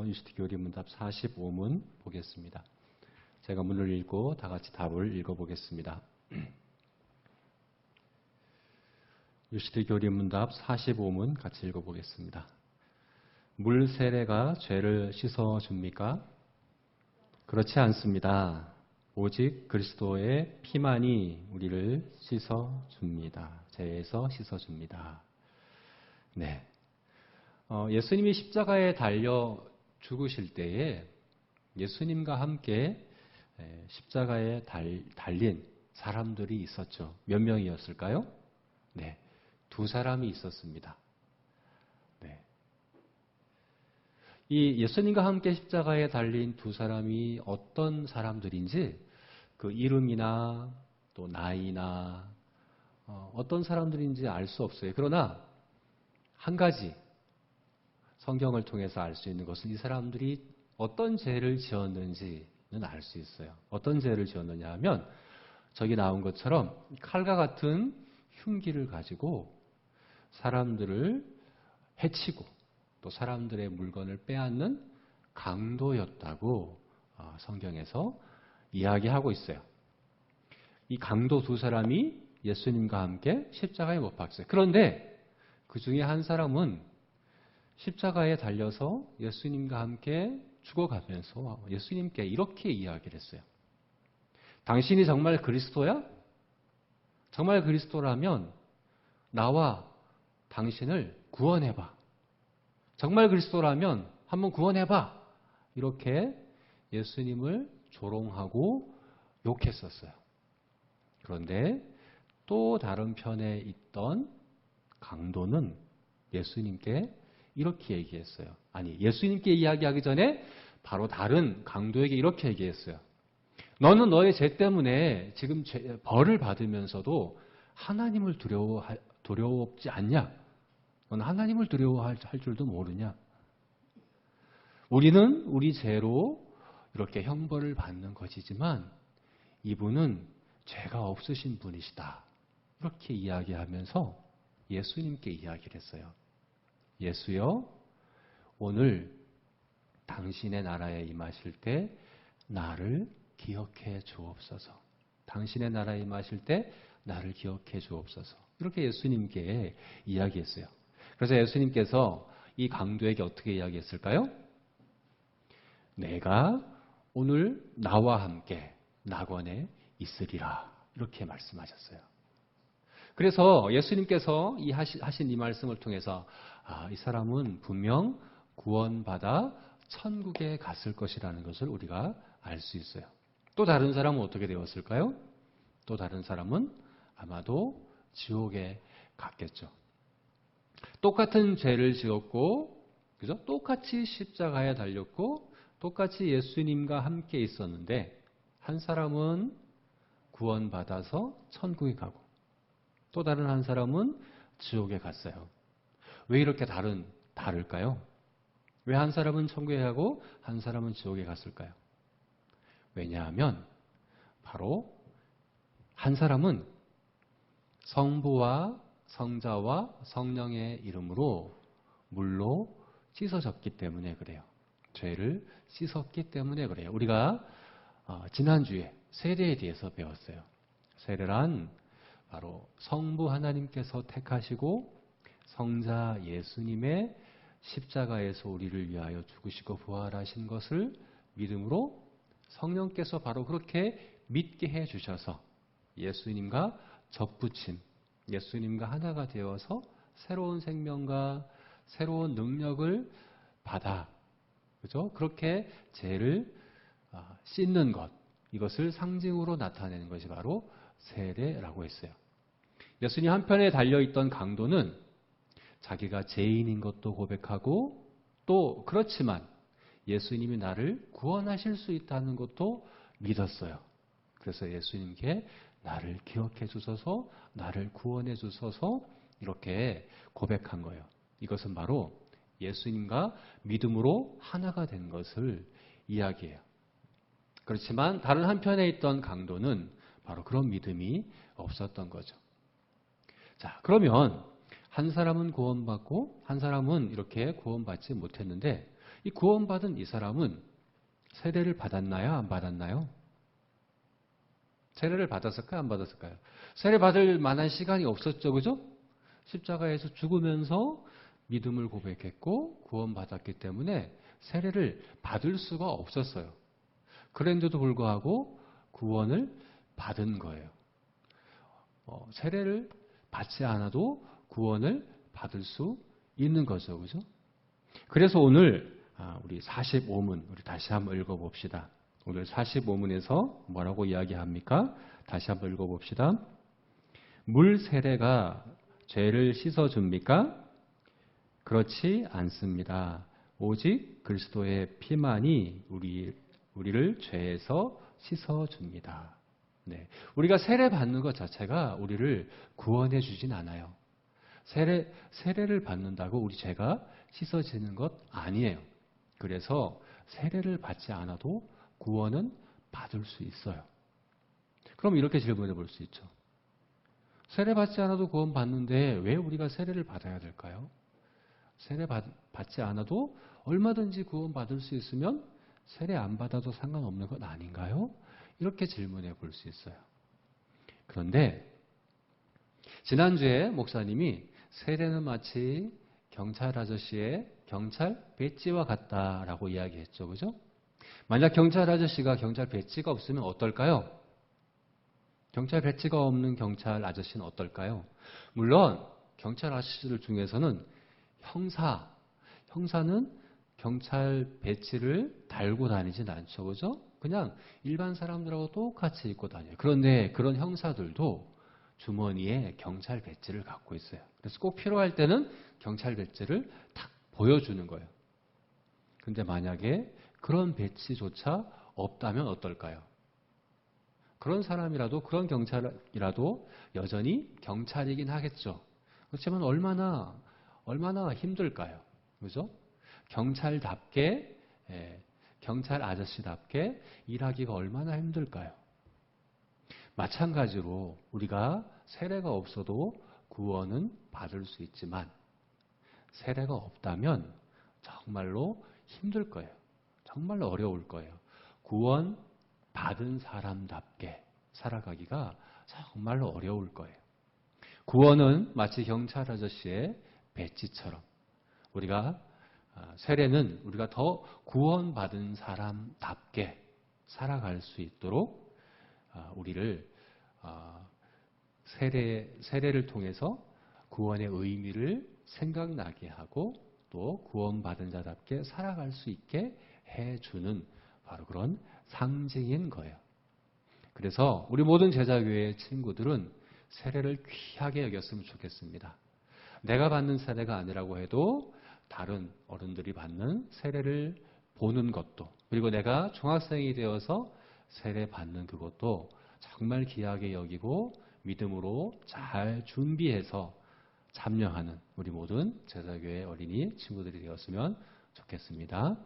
유시트교리 문답 45문 보겠습니다. 제가 문을 읽고 다 같이 답을 읽어보겠습니다. 유시트교리 문답 45문 같이 읽어보겠습니다. 물 세례가 죄를 씻어줍니까? 그렇지 않습니다. 오직 그리스도의 피만이 우리를 씻어줍니다. 죄에서 씻어줍니다. 네. 예수님이 십자가에 달려 죽으실 때에 예수님과 함께 십자가에 달린 사람들이 있었죠. 몇 명이었을까요? 네. 2사람이 있었습니다. 네. 이 예수님과 함께 십자가에 달린 2사람이 어떤 사람들인지 그 이름이나 또 나이나 어떤 사람들인지 알 수 없어요. 그러나 한 가지 성경을 통해서 알 수 있는 것은 이 사람들이 어떤 죄를 지었는지는 알 수 있어요. 어떤 죄를 지었느냐 하면 저기 나온 것처럼 칼과 같은 흉기를 가지고 사람들을 해치고 또 사람들의 물건을 빼앗는 강도였다고 성경에서 이야기하고 있어요. 이 강도 2사람이 예수님과 함께 십자가에 못 박혔어요. 그런데 그 중에 한 사람은 십자가에 달려서 예수님과 함께 죽어가면서 예수님께 이렇게 이야기를 했어요. 당신이 정말 그리스도야? 정말 그리스도라면 나와 당신을 구원해봐. 정말 그리스도라면 한번 구원해봐. 이렇게 예수님을 조롱하고 욕했었어요. 그런데 또 다른 편에 있던 강도는 예수님께 이렇게 얘기했어요. 아니, 예수님께 이야기하기 전에 바로 다른 강도에게 이렇게 얘기했어요. 너는 너의 죄 때문에 지금 벌을 받으면서도 하나님을 두려워하지 않냐? 너는 하나님을 두려워할 줄도 모르냐? 우리는 우리 죄로 이렇게 형벌을 받는 것이지만 이분은 죄가 없으신 분이시다. 이렇게 이야기하면서 예수님께 이야기를 했어요. 예수여, 오늘 당신의 나라에 임하실 때 나를 기억해 주옵소서. 당신의 나라에 임하실 때 나를 기억해 주옵소서. 이렇게 예수님께 이야기했어요. 그래서 예수님께서 이 강도에게 어떻게 이야기했을까요? 내가 오늘 나와 함께 낙원에 있으리라. 이렇게 말씀하셨어요. 그래서 예수님께서 하신 이 말씀을 통해서 이 사람은 분명 구원받아 천국에 갔을 것이라는 것을 우리가 알 수 있어요. 또 다른 사람은 어떻게 되었을까요? 또 다른 사람은 아마도 지옥에 갔겠죠. 똑같은 죄를 지었고, 그죠? 똑같이 십자가에 달렸고, 똑같이 예수님과 함께 있었는데, 한 사람은 구원받아서 천국에 가고, 또 다른 한 사람은 지옥에 갔어요. 왜 이렇게 다를까요? 왜 한 사람은 천국에 가고 한 사람은 지옥에 갔을까요? 왜냐하면 바로 한 사람은 성부와 성자와 성령의 이름으로 물로 씻어졌기 때문에 그래요. 죄를 씻었기 때문에 그래요. 우리가 지난주에 세례에 대해서 배웠어요. 세례란 바로 성부 하나님께서 택하시고 성자 예수님의 십자가에서 우리를 위하여 죽으시고 부활하신 것을 믿음으로 성령께서 바로 그렇게 믿게 해주셔서 예수님과 접붙임, 예수님과 하나가 되어서 새로운 생명과 새로운 능력을 받아, 그죠? 그렇게 죄를 씻는 것, 이것을 상징으로 나타내는 것이 바로 세례라고 했어요. 예수님 한편에 달려있던 강도는 자기가 죄인인 것도 고백하고 또 그렇지만 예수님이 나를 구원하실 수 있다는 것도 믿었어요. 그래서 예수님께 나를 기억해 주셔서 나를 구원해 주셔서 이렇게 고백한 거예요. 이것은 바로 예수님과 믿음으로 하나가 된 것을 이야기해요. 그렇지만 다른 한편에 있던 강도는 바로 그런 믿음이 없었던 거죠. 자, 그러면 한 사람은 구원받고 한 사람은 이렇게 구원받지 못했는데 이 구원받은 이 사람은 세례를 받았나요? 안 받았나요? 세례를 받았을까요? 안 받았을까요? 세례 받을 만한 시간이 없었죠. 그죠? 십자가에서 죽으면서 믿음을 고백했고 구원받았기 때문에 세례를 받을 수가 없었어요. 그런데도 불구하고 구원을 받은 거예요. 세례를 받지 않아도 구원을 받을 수 있는 거죠. 그죠? 그래서 오늘 우리 45문 우리 다시 한번 읽어봅시다. 오늘 45문에서 뭐라고 이야기합니까? 다시 한번 읽어봅시다. 물 세례가 죄를 씻어줍니까? 그렇지 않습니다. 오직 그리스도의 피만이 우리를 죄에서 씻어줍니다. 네. 우리가 세례 받는 것 자체가 우리를 구원해 주진 않아요. 세례를 받는다고 우리 죄가 씻어지는 것 아니에요. 그래서 세례를 받지 않아도 구원은 받을 수 있어요. 그럼 이렇게 질문해 볼 수 있죠. 세례 받지 않아도 구원 받는데 왜 우리가 세례를 받아야 될까요? 세례 받지 않아도 얼마든지 구원 받을 수 있으면 세례 안 받아도 상관없는 것 아닌가요? 이렇게 질문해 볼 수 있어요. 그런데 지난주에 목사님이 세례는 마치 경찰 아저씨의 경찰 배지와 같다라고 이야기했죠. 그죠? 만약 경찰 아저씨가 경찰 배지가 없으면 어떨까요? 경찰 배지가 없는 경찰 아저씨는 어떨까요? 물론 경찰 아저씨들 중에서는 형사는 경찰 배지를 달고 다니진 않죠. 그죠? 그냥 일반 사람들하고 똑같이 입고 다녀요. 그런데 그런 형사들도 주머니에 경찰 배지를 갖고 있어요. 그래서 꼭 필요할 때는 경찰 배지를 탁 보여주는 거예요. 근데 만약에 그런 배지조차 없다면 어떨까요? 그런 사람이라도, 그런 경찰이라도 여전히 경찰이긴 하겠죠. 그렇지만 얼마나 힘들까요? 그죠? 경찰답게, 경찰 아저씨답게 일하기가 얼마나 힘들까요? 마찬가지로 우리가 세례가 없어도 구원은 받을 수 있지만 세례가 없다면 정말로 힘들 거예요. 정말로 어려울 거예요. 구원 받은 사람답게 살아가기가 정말로 어려울 거예요. 구원은 마치 경찰 아저씨의 배지처럼 세례는 우리가 더 구원받은 사람답게 살아갈 수 있도록 우리를 세례를 통해서 구원의 의미를 생각나게 하고 또 구원받은 자답게 살아갈 수 있게 해주는 바로 그런 상징인 거예요. 그래서 우리 모든 제자교회 친구들은 세례를 귀하게 여겼으면 좋겠습니다. 내가 받는 세례가 아니라고 해도 다른 어른들이 받는 세례를 보는 것도, 그리고 내가 중학생이 되어서 세례 받는 그것도 정말 귀하게 여기고 믿음으로 잘 준비해서 참여하는 우리 모든 제자교회 어린이 친구들이 되었으면 좋겠습니다.